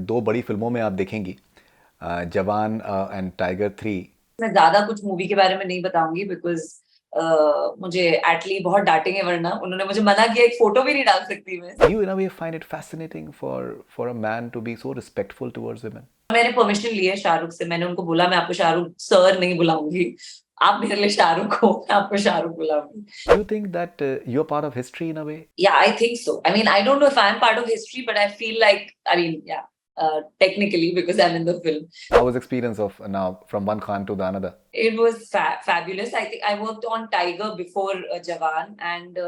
दो बड़ी फिल्मों में आप देखेंगी, जवान एंड टाइगर 3। मैं ज्यादा कुछ मूवी के बारे में नहीं बताऊंगी बिकॉज मुझे एटली बहुत डांटेंगे, वरना उन्होंने मुझे मना किया, एक फोटो भी नहीं डाल सकती मैं। You in a way find it fascinating for a man to be so respectful towards women. मैंने परमिशन ली है शाहरुख से, मैंने उनको बोला मैं आपको शाहरुख सर नहीं बुलाऊंगी, आप मेरे लिए शाहरुख हो, मैं आपको Shahrukh बुलाऊंगी। Do you think that you're part of history in a way? Yeah, I think so. I mean, I don't know if I'm part of history, but I feel like, I mean, yeah, technically because I'm in the film. How was experience of now from one Khan to the another? It was fabulous. I think I worked on Tiger before Jawan, and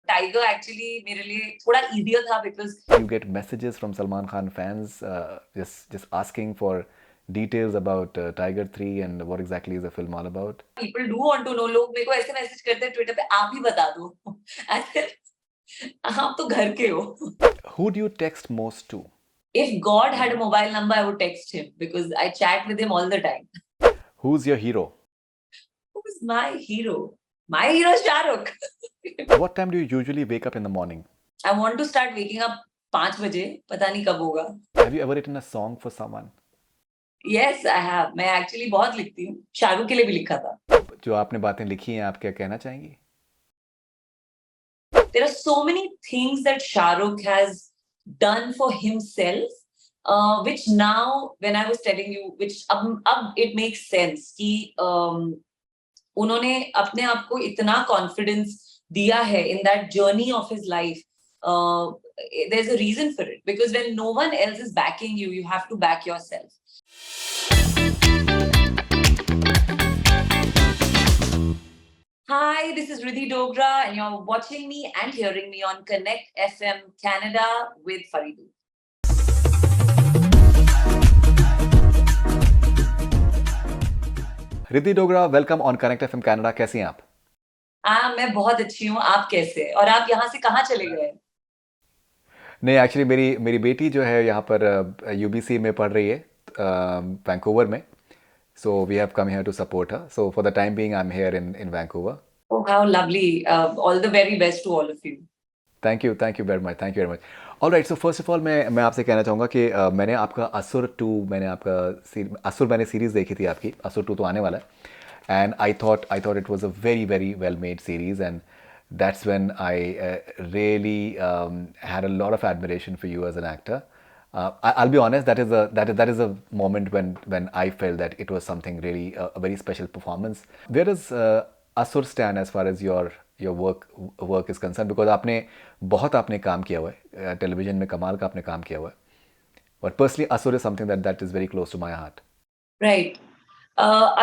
Tiger actually मेरे लिए थोड़ा easier था because You get messages from Salman Khan fans just asking for details about Tiger 3 and what exactly is the film all about. people do want to know. लोग मेरे को ऐसे message करते हैं ट्विटर पे, आप ही बता दो। ऐसे आप तो घर के हो। Who do you text most to? If God had a mobile number, I would text him because I chat with him all the time. Who's your hero? Who's my hero? My hero is Shahrukh. What time do you usually wake up in the morning? I want to start waking up 5 बजे, पता नहीं कब होगा। Have you ever written a song for someone? Yes, I have. मैं actually बहुत लिखती हूँ, शाहरुख के लिए भी लिखा था। जो आपने बातें लिखी हैं, आप क्या कहना चाहेंगी? There are so many things that Shahrukh has done for himself, which now when I was telling you, which अब it makes sense कि उन्होंने अपने आप को इतना confidence दिया है in that journey of his life. There's a reason for it, because when no one else is backing you, you have to back yourself. Hi, this is Ridhi Dogra, and you're watching me and hearing me on Connect FM Canada with Faridoon. Riddhi Dogra, welcome on connect FM Canada. कैसी हैं आप? मैं बहुत अच्छी हूँ, आप कैसे हैं? और आप यहाँ से कहाँ चले गए? नहीं, एक्चुअली मेरी मेरी बेटी जो है यहाँ पर यूबीसी में पढ़ रही है, वैंकूवर में। So we have come here to support her. So for the time being I am here in Vancouver. Oh, how lovely. All the very best to all of you. Thank you very much, thank you very much. All right, so first of all मैं आपसे कहना चाहूँगा कि मैंने आपका असुर to, असुर मैंने सीरीज़ देखी थी आपकी। असुर टू तो आने वाला है, and I thought it was a very very well made series, and that's when I really had a lot of admiration for you as an actor. I'll be honest, that is a moment when I felt that it was something really a very special performance. Where does Asur stand as far as your work is concerned? Because आपने काम किया हुआ है television में, कमाल का आपने काम किया हुआ है, but personally Asur is something that is very close to my heart. Right.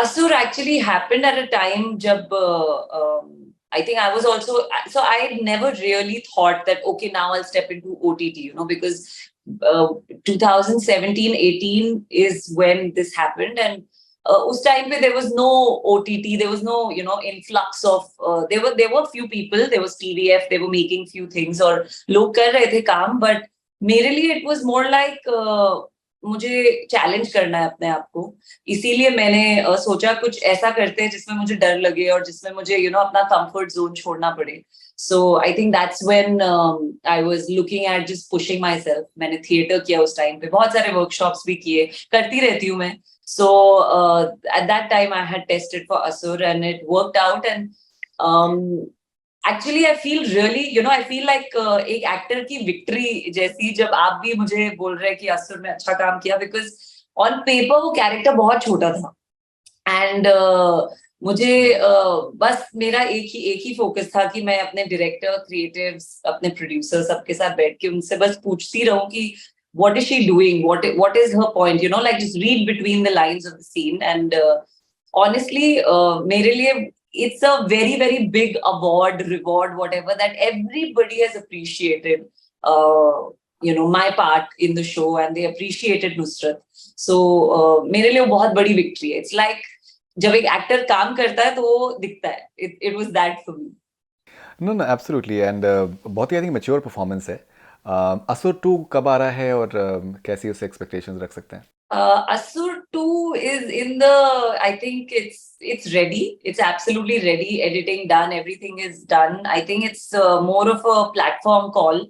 Asur actually happened at a time जब I think I was also, so I had never really thought that okay, now I'll step into OTT, because 2017-18 is when this happened, and उस time पे there was no OTT, there was no influx of there were few people, there was TVF, they were making few things और लोग कर रहे थे काम, but मेरे लिए it was more like मुझे चैलेंज करना है अपने आप को, इसीलिए मैंने सोचा कुछ ऐसा करते हैं जिसमें मुझे डर लगे और जिसमें मुझे अपना कंफर्ट जोन छोड़ना पड़े। So I think that's when I was looking at just pushing myself. मैंने थिएटर किया उस टाइम पे, बहुत सारे वर्कशॉप्स भी किए, करती रहती हूँ मैं। So at that time I had tested for Asur and it worked out, and actually I feel really I feel like एक एक्टर की विक्ट्री जैसी जब आप भी मुझे बोल रहे हैं कि असुर में अच्छा काम किया, बिकॉज ऑन पेपर वो कैरेक्टर बहुत छोटा था, एंड मुझे बस मेरा एक ही फोकस था कि मैं अपने डायरेक्टर, क्रिएटिव्स, अपने प्रोड्यूसर सबके साथ बैठ के उनसे बस पूछती रहूं कि what is she doing, what is her point, like just read between the lines of the scene, and honestly मेरे लिए it's a very very big award, reward, whatever, that everybody has appreciated my part in the show, and they appreciated Nusrat. So मेरे लिए वो बहुत बड़ी victory है। It's like जब एक एक्टर काम करता है तो वो दिखता है। It was that for me. No, absolutely, and बहुत ही आई थिंक मैच्योर परफॉर्मेंस है। असुर 2 कब आ रहा है और कैसी उससे एक्सपेक्टेशंस रख सकते हैं? Asur 2 is in the, I think it's ready. It's absolutely ready. Editing done, everything is done. I think it's more of a platform call.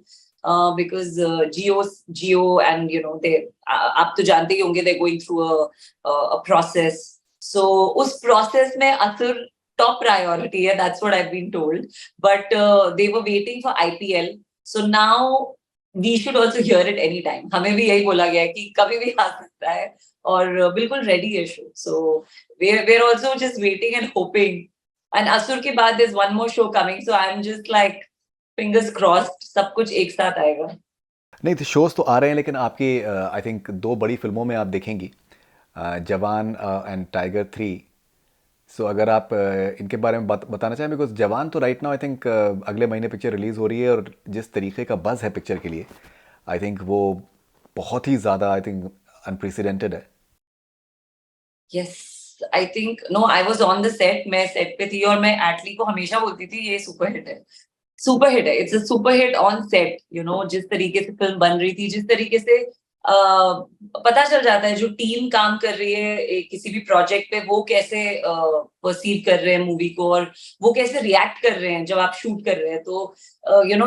because Geo and they आप तो जानते ही होंगे, they're going through a process. So उस process में असुर top priority है, that's what I've been told. But they were waiting for IPL. So now we should also hear it anytime. हमें भी यही बोला गया है कि कभी भी आ सकता है और बिल्कुल ready है show. So we're also just waiting and hoping. And असुर के बाद there's one more show coming. So I'm just like fingers crossed सब कुछ एक साथ आएगा. नहीं तो शोज तो आ रहे हैं, लेकिन आपकी आई थिंक 2 बड़ी फिल्मों में आप देखेंगी, जवान एंड टाइगर 3. सो अगर आप इनके बारे में बताना चाहें, बिकॉज जवान तो राइट नाउ आई थिंक अगले महीने पिक्चर रिलीज़ हो रही है, और जिस तरीके का बज़ है पिक्चर के लिए, आई थिंक वो बहुत ही ज़्यादा आई थिंक अनप्रेसिडेंटेड है. Yes, I think no, I was on the set. मैं set पे थी और मैं एटली को हमेशा बोलती थी ये सुपर हिट है, सुपर हिट है. It's a super hit on set. जिस तरीके से फिल्म बन रही थी, जिस तरीके से पता चल जाता है जो टीम काम कर रही है किसी भी प्रोजेक्ट पे, वो कैसे परसीव कर रहे हैं मूवी को, और वो कैसे रिएक्ट कर रहे हैं जब आप शूट कर रहे हैं. तो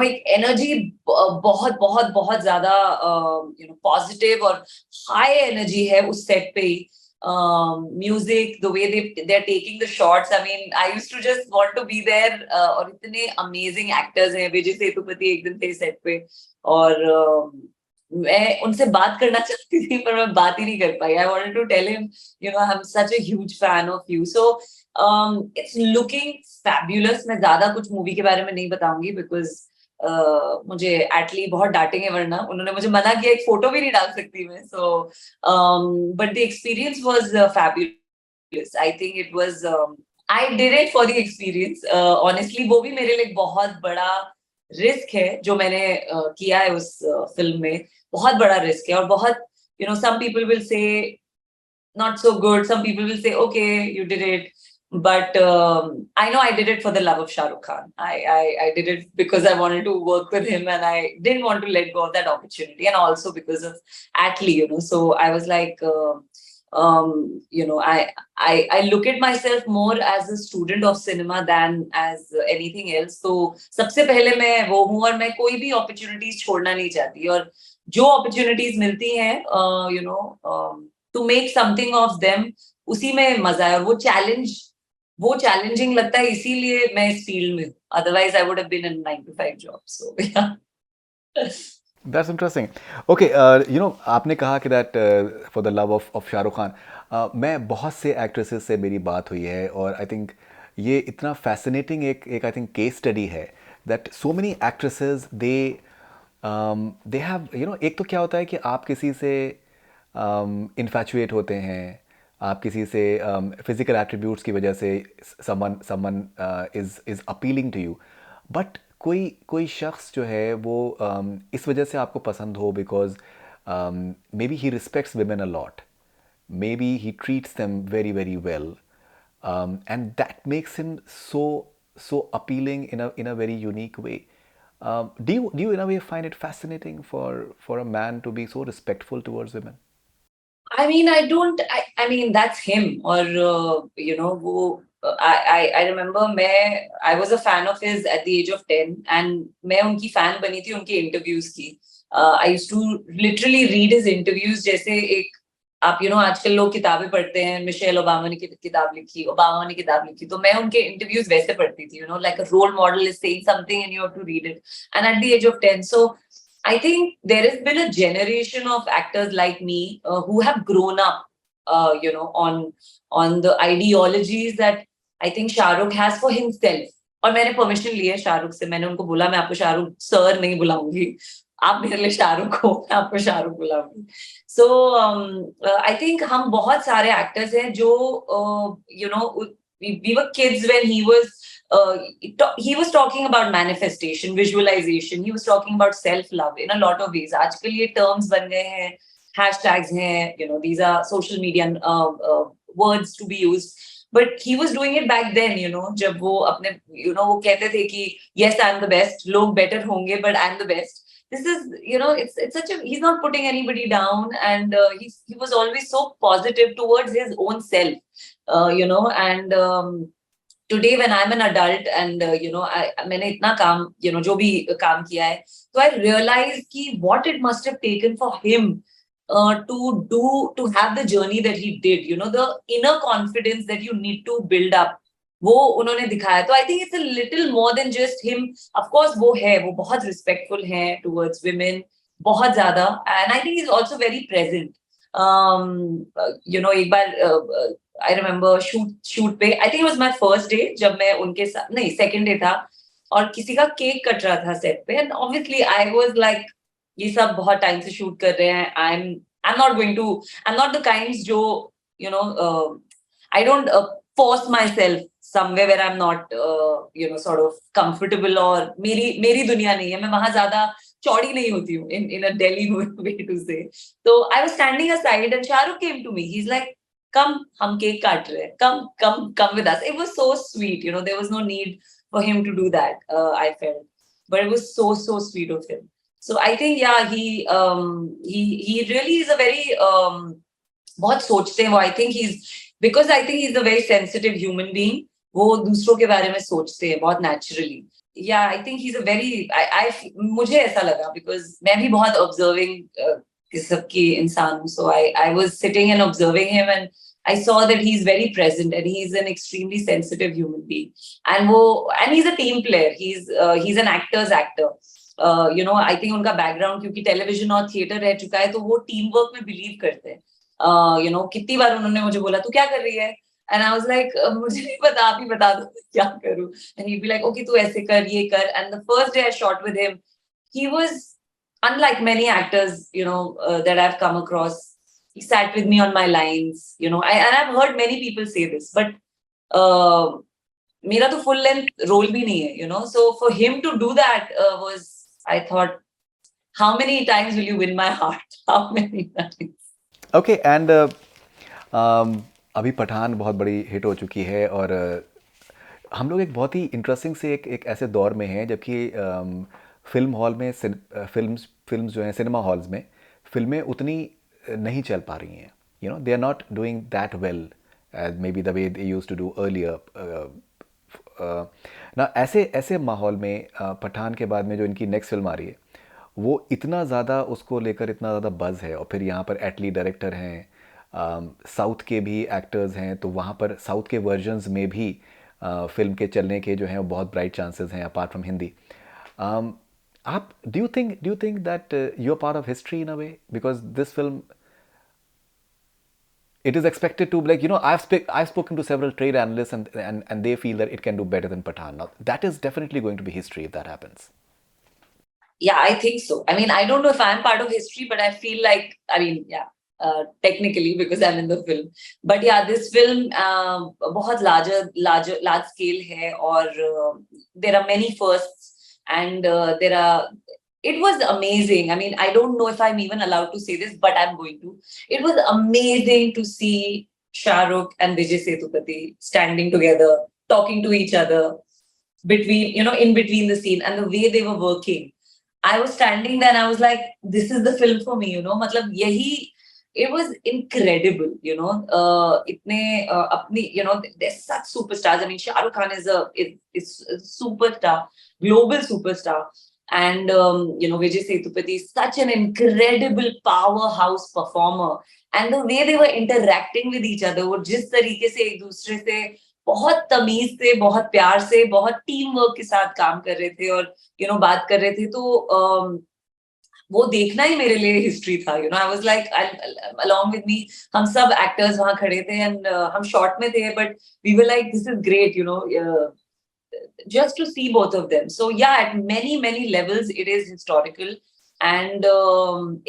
एक एनर्जी बहुत बहुत बहुत ज्यादा पॉजिटिव और हाई एनर्जी है उस सेट पे ही. Music, the way they're taking the shots. I mean, I used to just want to be there. और इतने amazing actors हैं. विजय सेतुपति एक दिन थे सेट पे और मैं उनसे बात करना चाहती थी, पर मैं बात ही नहीं कर पाई. I wanted to tell him, I'm such a huge fan of you. So it's looking fabulous. मैं ज्यादा कुछ मूवी के बारे में नहीं बताऊंगी because मुझे एटली बहुत डांटेंगे, वरना उन्होंने मुझे मना किया, एक फोटो भी नहीं डाल सकती मैं. So but the experience was fabulous. I think it was I did it for the experience. Honestly वो भी मेरे लिए बहुत बड़ा रिस्क है जो मैंने किया है उस फिल्म में. बहुत बड़ा रिस्क है और बहुत some people will say not so good, some people will say okay you did it. But I know I did it for the love of Shah Rukh Khan. I did it because I wanted to work with him and I didn't want to let go of that opportunity, and also because of Atlee, So I was like, I look at myself more as a student of cinema than as anything else. So सबसे पहले मैं वो हूँ और मैं कोई भी opportunities छोड़ना नहीं चाहती, और जो opportunities मिलती हैं, to make something of them, उसी में मजा है. और वो चैलेंजिंग लगता है, इसीलिए मैं इस फील्ड में हूँ. Otherwise I would have been in 9 to 5 job. So yeah that's interesting. Okay, आपने कहा कि that for the love of Shahrukh Khan. मैं बहुत से एक्ट्रेसेस से मेरी बात हुई है, और आई थिंक ये इतना फैसिनेटिंग एक आई थिंक केस स्टडी है that so many actresses they have एक तो क्या होता है कि आप किसी से इन्फैचुएट होते हैं, आप किसी से फिजिकल एट्रीब्यूट्स की वजह से someone is appealing to you, but कोई शख्स जो है वो इस वजह से आपको पसंद हो because may be he respects women a lot, may be he treats them very very well, and that makes him so appealing in a very unique way. Do you in a way find it fascinating for a man to be so respectful towards women? I mean, I mean, that's him. Or, वो, I remember I was a fan of his at the age of 10, and मैं उनकी fan बनी थी उनके interviews की. I used to literally read his interviews जैसे एक, आप आजकल लोग किताबें पढ़ते हैं, मिशेल ओबामा ने किताब लिखी, तो मैं उनके interviews वैसे पढ़ती थी, like a role model is saying something and you have to read it. And at the age of 10, so I think there has been a generation of actors like me who have grown up, on the ideologies that I think Shahrukh has for himself. और मैंने permission ली है शाहरुख से. मैंने उनको बोला मैं आपको Shahrukh sir नहीं बुलाऊंगी, आप मेरे लिए शाहरुख हो, मैं आपको शाहरुख बुलाऊंगी. So I think हम बहुत सारे actors हैं जो we were kids when he was talking about manifestation, visualization. He was talking about self-love in a lot of ways. आजकल ये terms बन गए हैं, hashtags हैं, these are social media words to be used. But he was doing it back then, जब वो अपने, वो कहते थे कि yes, I'm the best, लोग better होंगे, but I'm the best. This is, it's such a, he's not putting anybody down, and he was always so positive towards his own self, and today when I'm an adult and मैंने इतना काम जो भी काम किया है, So I realized ki what it must have taken for him to have the journey that he did, you know, the inner confidence that you need to build up, वो उन्होंने दिखाया. तो I think it's a little more than just him. Of course वो है, वो बहुत respectful है towards women, बहुत ज़्यादा, and I think he's also very present. You know, एक बार I remember shoot पे, I think it was my first day जब मैं उनके साथ, नहीं second day था, और किसी का केक कट रहा था सेट पे, and obviously I was like ये सब बहुत टाइम से शूट कर रहे हैं, I am not going to, I am not the kinds जो you know I don't force myself somewhere where I'm not you know sort of comfortable, और मेरी दुनिया नहीं है, मैं वहां ज्यादा चौड़ी नहीं होती हूँ in a Delhi way to say. So I was standing aside and Shahrukh came to me, he's like, come, हम केक काट रहे हैं, come with us. It was so sweet, you know, there was no need for him to do that, I felt, but it was so sweet of him. So I think yeah, he really is a very बहुत सोचते हैं वो. I think because I think he's a very sensitive human being. वो दूसरों के बारे में सोचते हैं बहुत naturally. Yeah, I think he's a very मुझे ऐसा लगा, because मैं भी बहुत observing किस्म की इंसान हूँ. So I was sitting and observing him, and I saw that he's very present and he's an extremely sensitive human being. And he's a team player. He's an actor's actor. You know, I think उनका background क्योंकि television और theater रह चुका है, तो वो teamwork में believe करते हैं. You know, कितनी बार उन्होंने मुझे बोला तू क्या कर रही है, and I was like मुझे नहीं पता, आप ही बता दो क्या करूँ. And he'd be like, okay तू ऐसे कर, ये कर. And the first day I shot with him, he was unlike many actors, you know, that I've come across. He sat with me on my lines, you know, and I've heard many people say this, but मेरा तो full length role भी नहीं है, you know. So for him to do that was, I thought, how many times will you win my heart? How many times? Okay, and अभी पठान बहुत बड़ी hit हो चुकी है, और हम लोग एक बहुत ही इंटरेस्टिंग से एक ऐसे दौर में हैं जबकि फिल्म हॉल में फिल्म्स जो हैं सिनेमा हॉल्स में फिल्में उतनी नहीं चल पा रही हैं. You know, they are not doing that well as maybe the way they used to do earlier. ना ऐसे माहौल में पठान के बाद में जो इनकी नेक्स्ट फिल्म आ रही है, वो इतना ज़्यादा उसको लेकर इतना ज़्यादा बज़ है, और फिर यहाँ पर एटली डायरेक्टर हैं, साउथ के भी एक्टर्स हैं, तो वहाँ पर साउथ के वर्जन्स में भी फिल्म के चलने के जो हैं वो बहुत ब्राइट चांसेस हैं अपार्ट फ्रॉम हिंदी. आप do you think that you are part of history in a way, because this film, it is expected to, like, you know, I've spoken to several trade analysts, and they feel that it can do better than Pathan. Now that is definitely going to be history if that happens. Yeah, I think so. I mean, I don't know if I'm part of history, but I feel like, I mean, yeah, technically, because I'm in the film. But yeah, this film बहुत large scale है, और there are many firsts, and it was amazing. I mean, I don't know if I'm even allowed to say this, but I'm going to. It was amazing to see Shahrukh and Vijay Sethupathi standing together, talking to each other between, you know, in between the scene, and the way they were working. I was standing there and I was like, this is the film for me, you know. मतलब यही, it was incredible, you know. इतने अपनी, you know, they're such superstars. I mean, Shahrukh Khan is a superstar, global superstar. And you know, Vijay Sethupathi is such an incredible powerhouse performer, and the way they were interacting with each other, वो जिस तरीके से एक दूसरे से बहुत तमीज से, बहुत प्यार से, बहुत टीम वर्क के साथ काम कर रहे थे, और यू नो बात कर रहे थे, तो वो देखना ही मेरे लिए हिस्ट्री था. You know, I was like, along with me, हम सब एक्टर्स वहां खड़े थे, एंड हम शॉट में थे, but we were like, this is great, you know, just to see both of them. So yeah, at many levels it is historical, and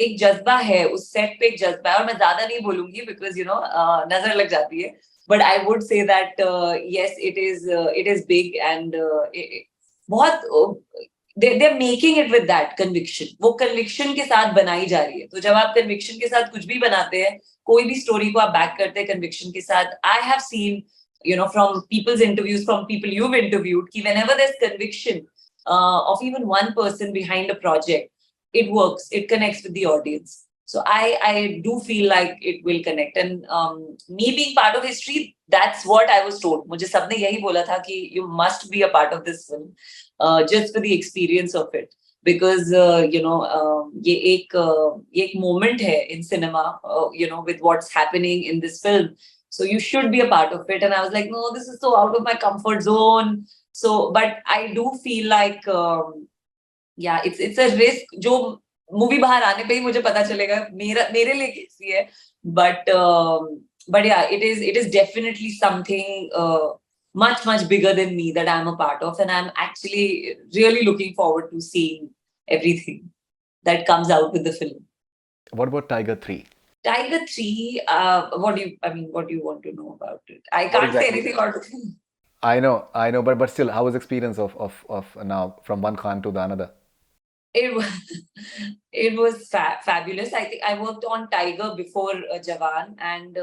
एक जज्बा है उस सेट पे, एक जज्बा है, और मैं ज्यादा नहीं बोलूंगी because you know नजर लग जाती है, but I would say that yes, it is big, and बहुत they're making it with that conviction. वो conviction के साथ बनाई जा रही है. तो जब आप conviction के साथ कुछ भी बनाते हैं, कोई भी story को आप back करते हैं conviction के साथ, I have seen, you know, from people's interviews, from people you've interviewed, ki whenever there's conviction of even one person behind a project, it works, it connects with the audience. So I do feel like it will connect, and me being part of history, that's what I was told. मुझे सबने यही बोला था कि you must be a part of this film, just for the experience of it. because ये एक moment है in cinema, with what's happening in this film. So you should be a part of it. And I was like, no, this is so out of my comfort zone. So, but I do feel like, it's a risk. जो movie बाहर आने पे ही मुझे पता चलेगा मेरे लिए कैसी है. But yeah, it is definitely something much bigger than me that I'm a part of, and I'm actually really looking forward to seeing everything that comes out with the film. What about Tiger 3? Tiger 3, what do you want to know about it? I What can't say exactly? anything about it. I know, but still, how was experience of now from one Khan to the another? It was it was fabulous. I think I worked on Tiger before Jawan, and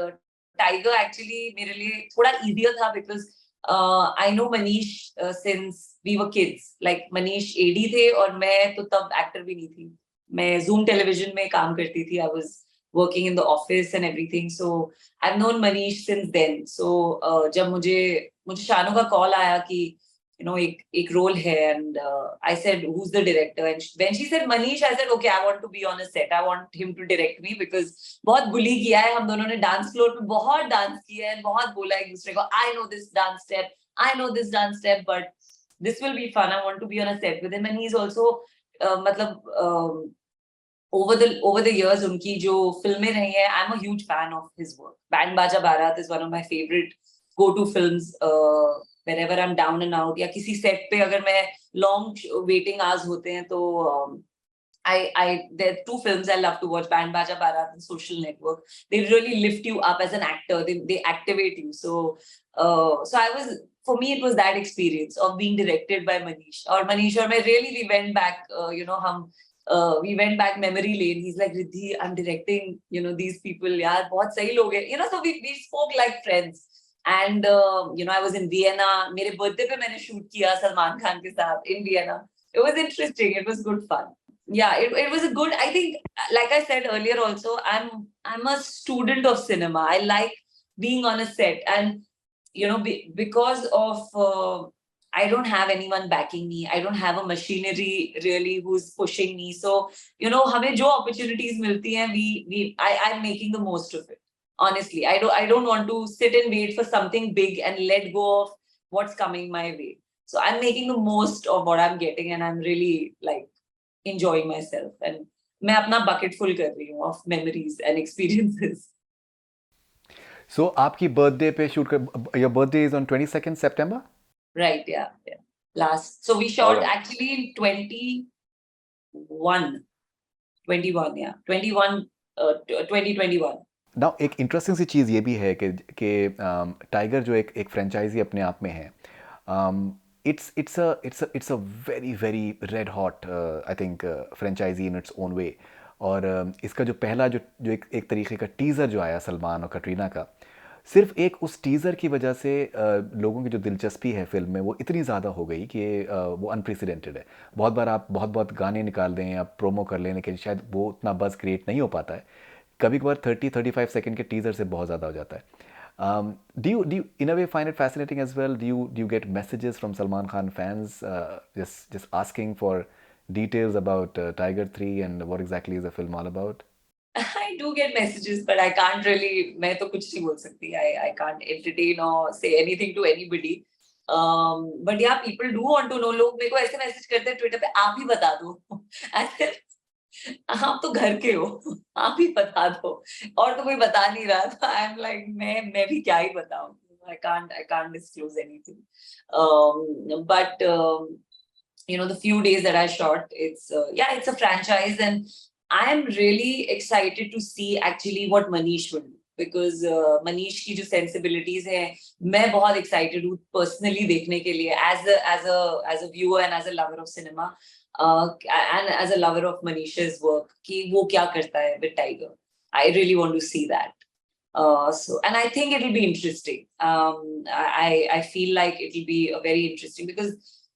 Tiger actually मेरे लिए थोड़ा easier था because I know Manish since we were kids. Like Manish AD थे और मैं तो तब actor भी नहीं थी. मैं Zoom television में काम करती थी. I was working in the office and everything. So I've known Manish since then. So जब मुझे शानू का call आया कि एक role है, and I said, who's the director? And when she said Manish, I said, okay, I want to be on a set. I want him to direct me because बहुत bully किया है हम दोनों ने, dance floor पे बहुत dance किया है, बहुत बोला एक दूसरे को, I know this dance step, I know this dance step, but this will be fun. I want to be on a set with him. And he's also मतलब over the years उनकी जो फिल्में रही हैं, I'm a huge fan of his work. Band Baja Bharat is one of my favorite go-to films. Whenever I'm down and out, या किसी set पे अगर मैं long waiting hours होते हैं तो there are two films I love to watch, Band Baja Bharat and Social Network. They really lift you up as an actor. They activate you. So for me it was that experience of being directed by Manish. और we went back, we went back memory lane. He's like, Ridhi, I'm directing, these people. यार बहुत सही लोग हैं. So we spoke like friends. And I was in Vienna. मेरे birthday पे मैंने shoot किया सलमान खान के साथ in Vienna. It was interesting. It was good fun. Yeah, it was a good. I think, like I said earlier, also I'm a student of cinema. I like being on a set, and because of I don't have anyone backing me. I don't have a machinery really who's pushing me. So हमें जो opportunities मिलती हैं, I'm making the most of it. Honestly, I don't want to sit and wait for something big and let go of what's coming my way. So I'm making the most of what I'm getting, and I'm really like enjoying myself. And मैं अपना bucket full कर रही हूँ of memories and experiences. So आपकी birthday पे shoot कर, your birthday is on 22nd September? Right, yeah. So we shot actually in 2021, 2021. Now एक interesting सी चीज़ ये भी है कि टाइगर जो एक फ्रेंचाइजी अपने आप में है, it's a very very red hot I think franchisee in its own way. और इसका जो पहला जो एक तरीके का टीज़र जो आया सलमान और कटरीना का, सिर्फ एक उस टीज़र की वजह से लोगों की जो दिलचस्पी है फिल्म में वो इतनी ज़्यादा हो गई कि वो अनप्रेसिडेंटेड है. बहुत बार आप बहुत गाने निकाल दें या प्रोमो कर लें, लेकिन शायद वो उतना बज़ क्रिएट नहीं हो पाता है. कभी कभार 30-35 सेकंड के टीज़र से बहुत ज़्यादा हो जाता है. Do you in a way find it fascinating as well? Do you get messages from Salman Khan fans just asking for details about Tiger 3 and what exactly is the film all about? I do get messages, but I can't really. मैं तो कुछ नहीं बोल सकती. I can't entertain or say anything to anybody. But yeah, people do want to know. लोग मेरे को ऐसे मैसेज करते हैं ट्विटर पे, आप ही बता दो. आप तो घर के हो, आप ही बता दो. और तो कोई बता नहीं रहा था. I'm like, मैं भी क्या ही बताऊं. I can't disclose anything. But the few days that I shot, it's a franchise, and I am really excited to see actually what Manish will do, because Manish की जो sensibilities हैं, मैं बहुत excited हूँ personally देखने के लिए, as a viewer and as a lover of cinema, and as a lover of Manish's work, कि वो क्या करता है with Tiger. I really want to see that. And I think it will be interesting. I feel like it will be very interesting because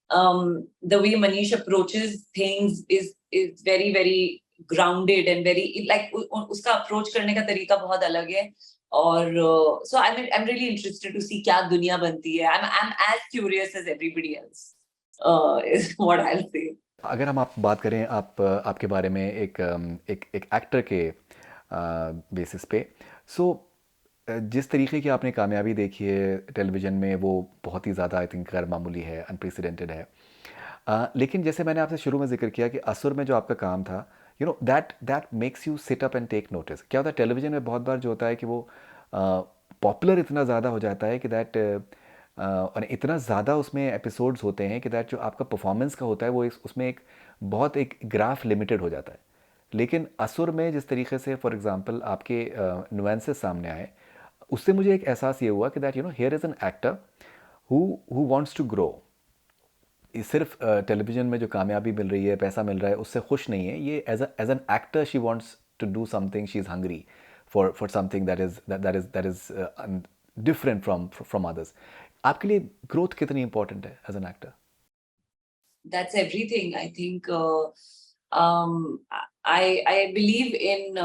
the way Manish approaches things is very very grounded and very like उसका approach करने का तरीका बहुत अलग है. और so I'm really interested to see क्या दुनिया बनती है. I'm as curious as everybody else, is what I'll say. अगर हम आप बात करें आपके बारे में एक एक्टर के बेसिस पे, सो जिस तरीके की आपने कामयाबी देखी है टेलीविज़न में, वो बहुत ही ज़्यादा आई थिंक गैर मामूली है, अनप्रेसिडेंटेड है। लेकिन जैसे मैंने आपसे शुरू में ज़िक्र किया कि असुर में जो आपका काम था, you know that that makes you sit up and take notice. क्या होता है टेलीविज़न में बहुत बार जो होता है कि वो पॉपुलर इतना ज़्यादा हो जाता है कि दैट और इतना ज़्यादा उसमें एपिसोड्स होते हैं कि दैट जो आपका परफॉर्मेंस का होता है वो उसमें बहुत एक ग्राफ लिमिटेड हो जाता है। लेकिन असुर में जिस तरीके से फॉर एग्जांपल आपके नुएंसेस सामने आए, उससे मुझे एक एहसास ये हुआ कि that here is an actor who wants to grow. सिर्फ टेलीविज़न में जो कामयाबी मिल रही है, पैसा मिल रहा है, उससे खुश नहीं है। ये as an actor she wants to do something, she is hungry for something that is different from others. आपके लिए ग्रोथ कितनी इंपॉर्टेंट है as an actor? That's everything. I think I believe in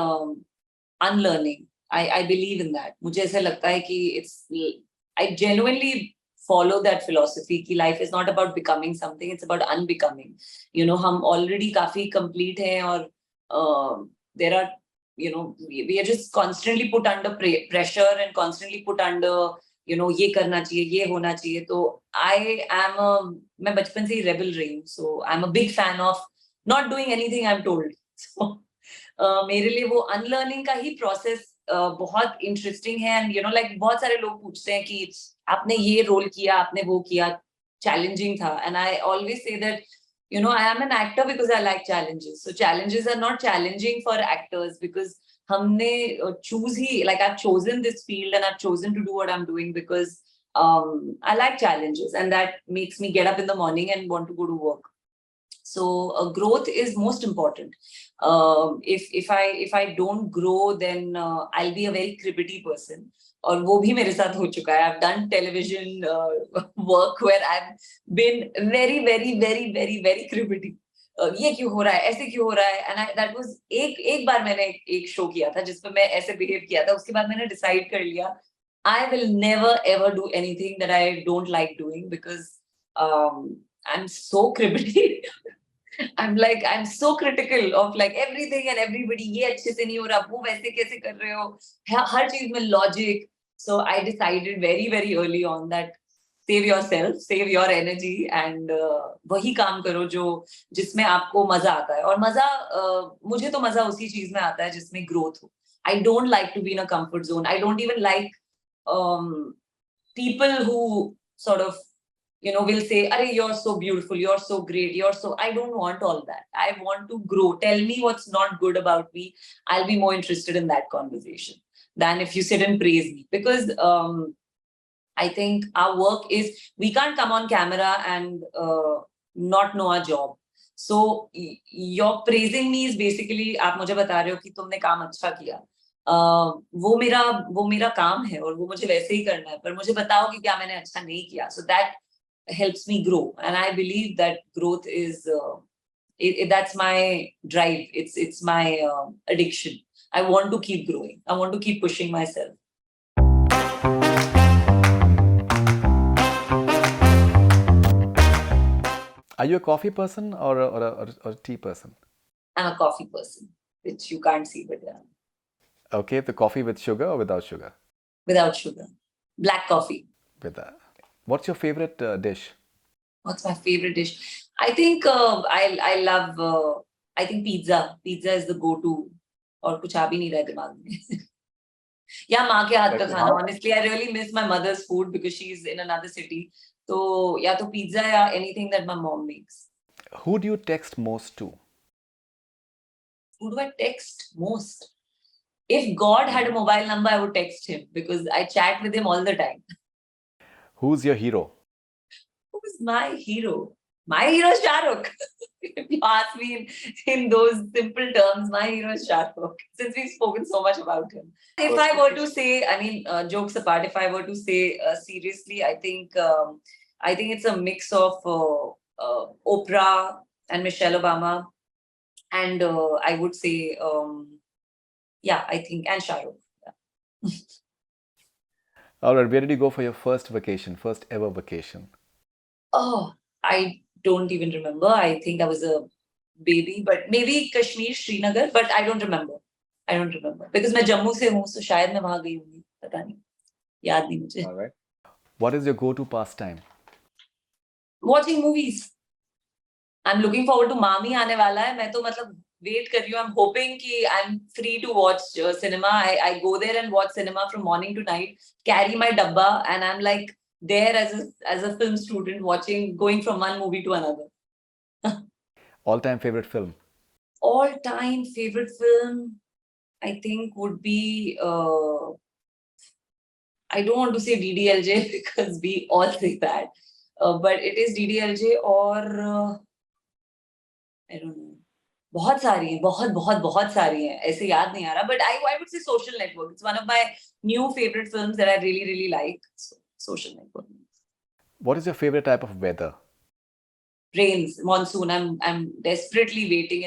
unlearning. I believe in that. मुझे ऐसा लगता है कि I genuinely follow that philosophy कि life is not about becoming something, it's about unbecoming. You know, हम already काफी complete हैं और there are, you know, we are just constantly put under pressure and constantly put under, you know, ये करना चाहिए, ये होना चाहिए. तो मैं बचपन से ही रेबल रही हूँ, so I'm a big fan of not doing anything I'm told. So मेरे लिए वो अनलर्निंग का ही प्रोसेस बहुत इंटरेस्टिंग है. एंड यू नो लाइक बहुत सारे लोग पूछते हैं कि आपने ये रोल किया, आपने वो किया, चैलेंजिंग था. And I always say that you know I am an actor because I like challenges. So challenges are not challenging for actors because हमने choose he, like I've chosen this field and I've chosen to do what I'm doing because I like challenges and that makes me get up in the morning and want to go to work. So growth is most important. If I don't grow, then I'll be a very cribbity person. और वो भी मेरे साथ हो चुका है. I've done television work where I've been very very very very very cribbity. ये क्यों हो रहा है, ऐसे क्यों हो रहा है. And that was एक बार मैंने एक शो किया था जिसपे मैं ऐसे बिहेव किया था. उसके बाद मैंने डिसाइड कर लिया I will never ever do anything that I don't like doing because I'm so cribbity. I'm so critical of like everything and everybody. ये अच्छे से नहीं हो रहा, वो वैसे कैसे कर रहे हो, हर चीज में logic. So I decided very very early on that save yourself, save your energy and वही काम करो जो जिसमें आपको मजा आता है. और मजा मुझे तो मजा उसी चीज में आता है जिसमें growth हो. I don't like to be in a comfort zone. I don't even like people who sort of will say, "Arey, you're so beautiful, you're so great, you're so." I don't want all that. I want to grow. Tell me what's not good about me. I'll be more interested in that conversation than if you sit and praise me. Because I think our work is we can't come on camera and not know our job. So you're praising me is basically आप मुझे बता रहे हो कि तुमने काम अच्छा किया. वो मेरा काम है और वो मुझे वैसे ही करना है. पर मुझे बताओ कि क्या मैंने अच्छा नहीं किया. So that helps me grow, and I believe that growth is that's my drive. It's my addiction. I want to keep growing. I want to keep pushing myself. Are you a coffee person or a tea person? I'm a coffee person, which you can't see, but yeah, Okay, the coffee with sugar or without sugar? without sugar, black coffee. With that. What's your favorite dish? What's my favorite dish? I think I love I think pizza. Pizza is the go-to. और कुछ आ भी नहीं रहा है दिमाग में. या माँ के हाथ का Okay. खाना. Honestly, I really miss my mother's food because she's in another city. तो या तो pizza या anything that my mom makes. Who do you text most to? Who do I text most? If God had a mobile number, I would text him because I chat with him all the time. Who's your hero? Who is my hero? My hero is Shah Rukh. If you ask me in those simple terms, my hero is Shah Rukh. Since we've spoken so much about him. If I were to say, I mean, jokes apart, if I were to say seriously, I think it's a mix of Oprah and Michelle Obama, and I would say, yeah, I think, and Shah Rukh. Yeah. All right, where did you go for your first vacation, first ever vacation? Oh, I don't even remember. I think I was a baby, but maybe Kashmir, Srinagar, but I don't remember. I don't remember because मैं जम्मू से हूँ, so शायद मैं वहाँ गई होंगी, पता नहीं, याद नहीं मुझे. All right. What is your go-to pastime? Watching movies. I'm looking forward to Mami आने वाला है. मैं तो मतलब wait कर रही हूँ. I'm hoping कि I'm free to watch cinema. I go there and watch cinema from morning to night. Carry my dabba and I'm like there as a film student watching, going from one movie to another. All-time favorite film? All-time favorite film, I think would be. I don't want to say DDLJ because we all say that, but it is DDLJ or I don't know. बहुत सारी हैं, बहुत सारी हैं, ऐसे याद नहीं आ रहा, but I would say Social Network. It's one of my new favorite films that I really like. So, Social Network. What is your favorite type of weather? Rains, monsoon. I'm desperately waiting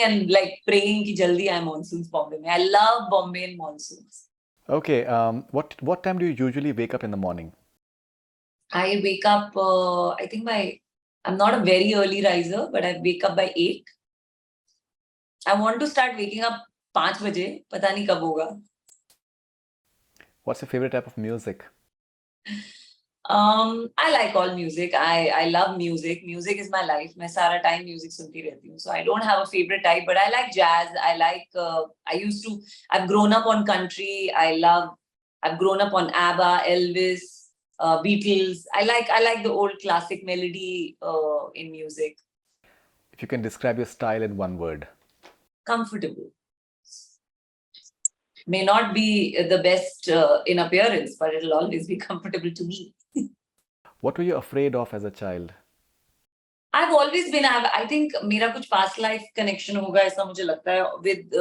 and like praying कि जल्दी आए monsoons Bombay में. I love Bombay in monsoons. Okay. What time do you usually wake up in the morning? I wake up. I think I'm not a very early riser, but I wake up by 8. I want to start waking up 5 बजे. पता नहीं कब होगा. What's your favorite type of music? I like all music. I love music. Music is my life. मैं सारा time music सुनती रहती हूँ. So I don't have a favorite type, but I like jazz. I like. I've grown up on country. I've grown up on ABBA, Elvis, Beatles. I like the old classic melody in music. If you can describe your style in one word. Comfortable. May not be the best in appearance, but it'll always be comfortable to me. What were you afraid of as a child? I've always been. I think मेरा कुछ past life connection होगा ऐसा मुझे लगता है with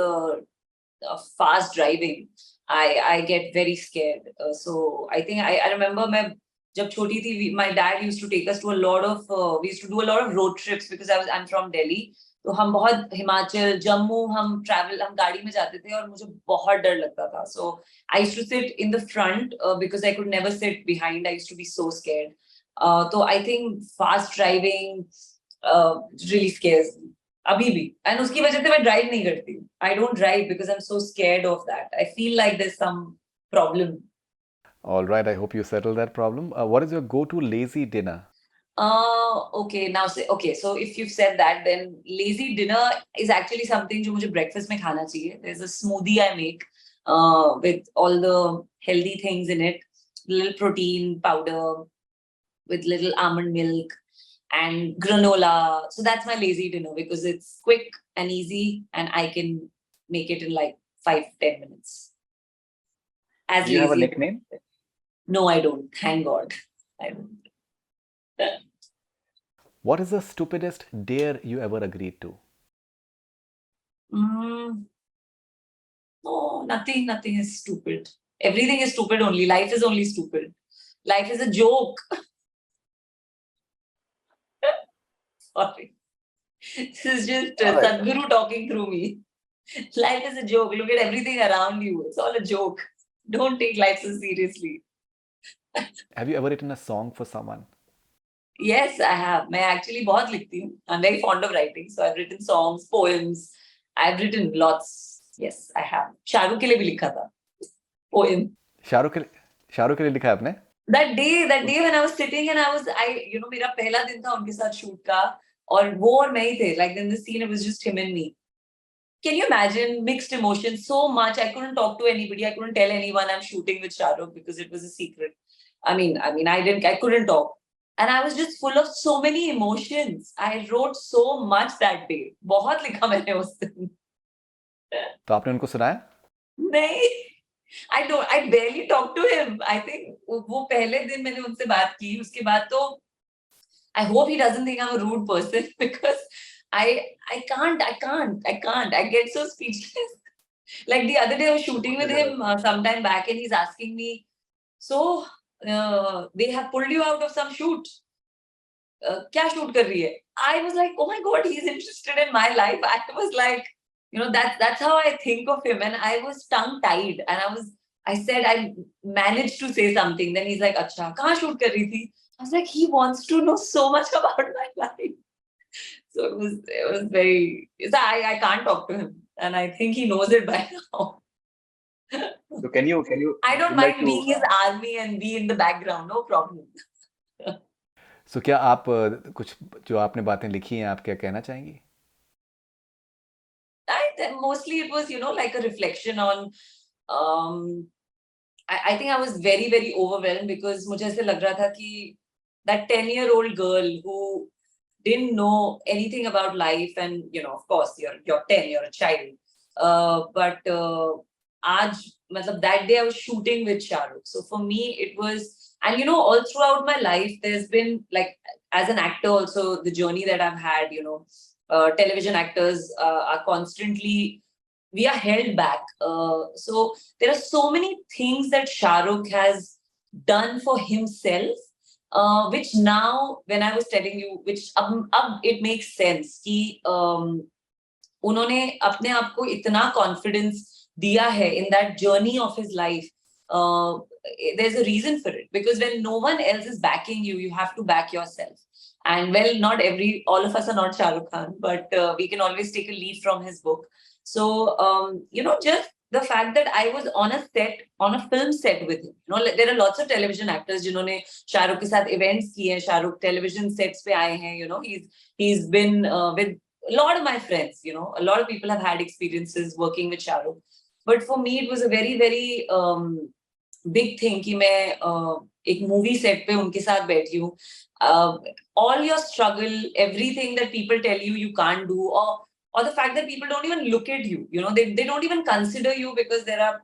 fast driving. I get very scared. So I think I remember मैं जब छोटी थी, my dad used to take us to a lot of. We used to do a lot of road trips because I'm from Delhi. तो हम बहुत हिमाचल, जम्मू हम गाड़ी में जाते थे और मुझे बहुत डर लगता था. So I used to sit in the front because I could never sit behind. I used to be so scared. So I think fast driving really scares me. अभी भी. And उसकी वजह से मैं drive नहीं करती. I don't drive because I'm so scared of that. I feel like there's some problem. All right. I hope you settled that problem. What is your go-to lazy dinner? Okay, so if you've said that, then lazy dinner is actually something जो मुझे breakfast में खाना चाहिए. There's a smoothie I make with all the healthy things in it, little protein powder with little almond milk and granola. So that's my lazy dinner because it's quick and easy and I can make it in like 5-10 minutes. As Do you have a lazy. nickname? No, I don't. Thank God. I don't. What is the stupidest dare you ever agreed to? No, nothing is stupid. Everything is stupid only. Life is only stupid. Life is a joke. Sorry. This is just Sadhguru talking through me. Life is a joke. Look at everything around you. It's all a joke. Don't take life so seriously. Have you ever written a song for someone? Yes, I have. मैं actually बहुत लिखती हूँ. I'm very fond of writing. So I've written songs, poems. I've written lots. Yes, I have. Shahrukh के लिए भी लिखा था. Poem. Shahrukh के लिए लिखा है आपने? That day when I was sitting and मेरा पहला दिन था उनके साथ shoot का और वो और मैं ही थे. Like in the scene, it was just him and me. Can you imagine mixed emotions so much? I couldn't talk to anybody. I couldn't tell anyone I'm shooting with Shahrukh because it was a secret. I couldn't talk. And I was just full of so many emotions. I wrote so much that day. बहुत लिखा मैंने उस दिन. तो आपने उनको सुनाया? नहीं. I barely talked to him. I think वो पहले दिन मैंने उनसे बात की. उसके बाद तो I hope he doesn't think I'm a rude person because I can't. I get so speechless. Like the other day I was shooting with him sometime back and he's asking me, so they have pulled you out of some shoot. क्या shoot कर रही है? I was like, oh my God, he's interested in my life. I was like, that's how I think of him. And I was tongue tied and I said I managed to say something. Then he's like, अच्छा, कहाँ shoot कर रही थी? I was like, he wants to know so much about my life. So it was very. So I can't talk to him, and I think he knows it by now. So can you I would don't you like mind to being his army and be in the background, no problem. सो क्या आप कुछ जो आपने बातें लिखी हैं आप क्या कहना चाहेंगी? Mostly it was, like a reflection on. Um, I think I was very, very overwhelmed because मुझे ऐसे लग रहा था कि that 10-year-old girl who didn't know anything about life, and of course you're 10, you're a child, but आज मतलब that day I was shooting with Shahrukh, so for me it was, and all throughout my life there's been, like, as an actor also, the journey that I've had, television actors are constantly, we are held back, so there are so many things that Shahrukh has done for himself, which now, when I was telling you, which ab it makes sense कि उन्होंने अपने आप को इतना confidence दिया है in that journey of his life. There's a reason for it, because when no one else is backing you, you have to back yourself. And well, not all of us are not Shah Rukh Khan, but we can always take a leaf from his book. So, just the fact that I was on a set, on a film set with him. There are lots of television actors जिन्होंने शाहरुख के साथ events किए हैं, Shahrukh television sets पे आए हैं, he's been with a lot of my friends, a lot of people have had experiences working with Shahrukh. But for me, it was a very, very big thing कि मैं एक movie set पे उनके साथ बैठी हूँ. All your struggle, everything that people tell you you can't do, or the fact that people don't even look at you, they don't even consider you, because there are,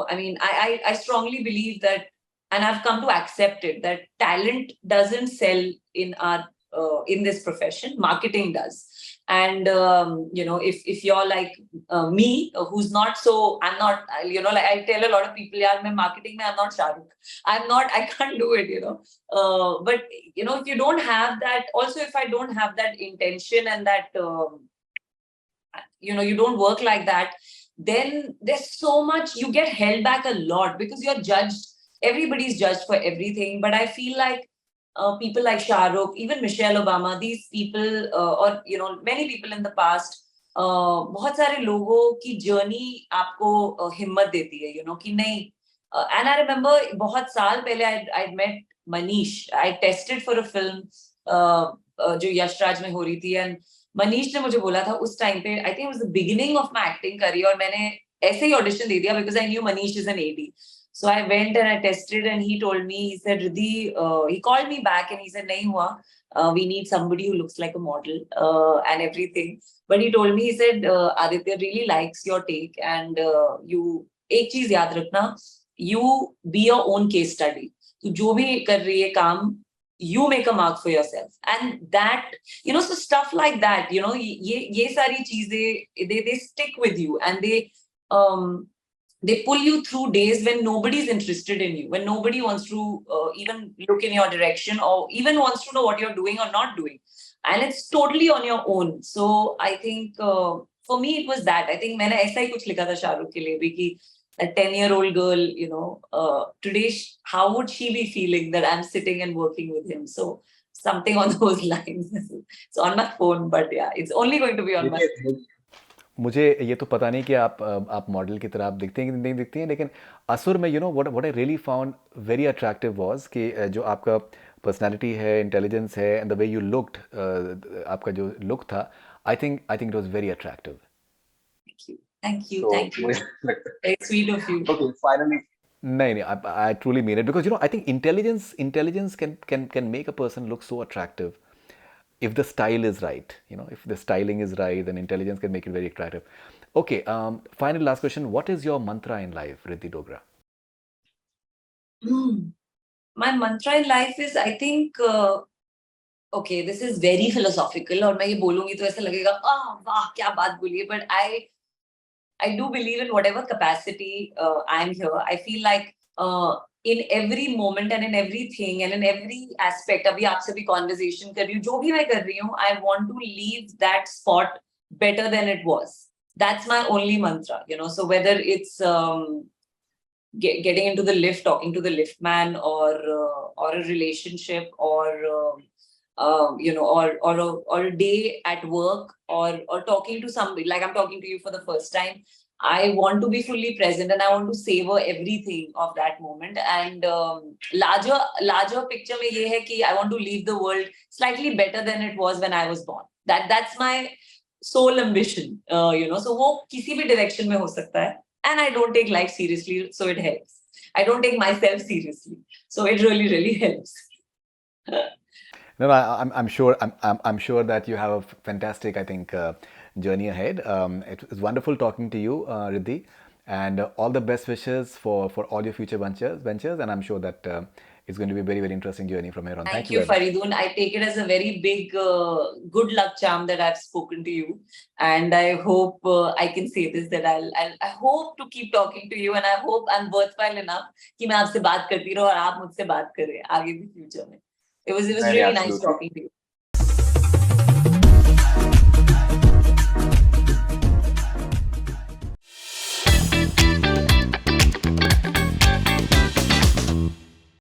I mean, I strongly believe that, and I've come to accept it, that talent doesn't sell in our in this profession, marketing does. And if you're like me, who's not, so I'm not, like I tell a lot of people, yeah, I'm marketing, I'm not Shahrukh, I can't do it, but if you don't have that, also if I don't have that intention, and that you don't work like that, then there's so much, you get held back a lot, because you're judged, everybody's judged for everything. But I feel like people like Shahrukh, even Michelle Obama, these people, or many people in the past, बहुत सारे लोगों की journey आपको हिम्मत देती है, कि नहीं. And I remember बहुत साल पहले I'd met Manish. I tested for a film जो यशराज में हो रही थी, and मनीष ने मुझे बोला था उस टाइम पे, I think was the beginning of my acting career, और मैंने ऐसे ही ऑडिशन दे दिया because I knew Manish is an AD. So I went and I tested, and he told me, he said, Ridhi, he called me back and he said, nahi hua, we need somebody who looks like a model and everything. But he told me, he said, Aditya really likes your take, and you, एक चीज याद रखना, you be your own case study. तू जो भी कर रही है काम, you make a mark for yourself. And that, so stuff like that, ye sari cheeze, they stick with you, and they pull you through days when nobody's interested in you, when nobody wants to even look in your direction, or even wants to know what you're doing or not doing, and it's totally on your own. So I think for me it was that. I think मैंने ऐसा ही कुछ लिखा था शाहरुख के लिए भी कि a 10-year-old girl, today, how would she be feeling that I'm sitting and working with him? So something on those lines. It's on my phone, but yeah, it's only going to be on my phone. मुझे ये तो पता नहीं कि आप model की तरह आप दिखते हैं कि नहीं दिखती हैं, लेकिन असुर में what I really found very attractive was कि जो आपका पर्सनालिटी है, इंटेलिजेंस है, and the way you looked, आपका जो लुक था, I think it was very attractive. Thank you. Very sweet of you. Okay, finally. नहीं, I truly mean it, because I think intelligence can make a person look so attractive if the style is right. If the styling is right, then intelligence can make it very attractive. Okay, final last question. What is your mantra in life, Ridhi Dogra? My mantra in life is, I think, okay, this is very philosophical, और मैं ये बोलूंगी तो ऐसा लगेगा वाह क्या बात बोली है, but I do believe in whatever capacity I'm here. I feel like in every moment and in everything and in every aspect, अभी आपसे भी conversation कर रही हूँ, जो भी मैं कर रही हूँ, I want to leave that spot better than it was. That's my only mantra, So whether it's getting into the lift, talking to the lift man, or a relationship, or or a day at work, or talking to somebody, like I'm talking to you for the first time. I want to be fully present, and I want to savor everything of that moment. And larger picture mein ye hai ki I want to leave the world slightly better than it was when I was born. That's my sole ambition. So wo kisi bhi direction mein ho sakta hai, and I don't take life seriously, so it helps. I don't take myself seriously, so it really helps. No, I'm sure. I'm sure that you have a fantastic, I think, journey ahead. It was wonderful talking to you, Ridhi, and all the best wishes for all your future ventures. And I'm sure that it's going to be a very interesting journey from here on. Thank you you, very much. Faridoon. I take it as a very big good luck charm that I've spoken to you, and I hope I can say this, that I hope to keep talking to you, and I hope I'm worthwhile enough कि मैं आपसे बात करती रहूं और आप मुझसे बात करें आगे भी future में. It was Very really nice absolutely. talking to you.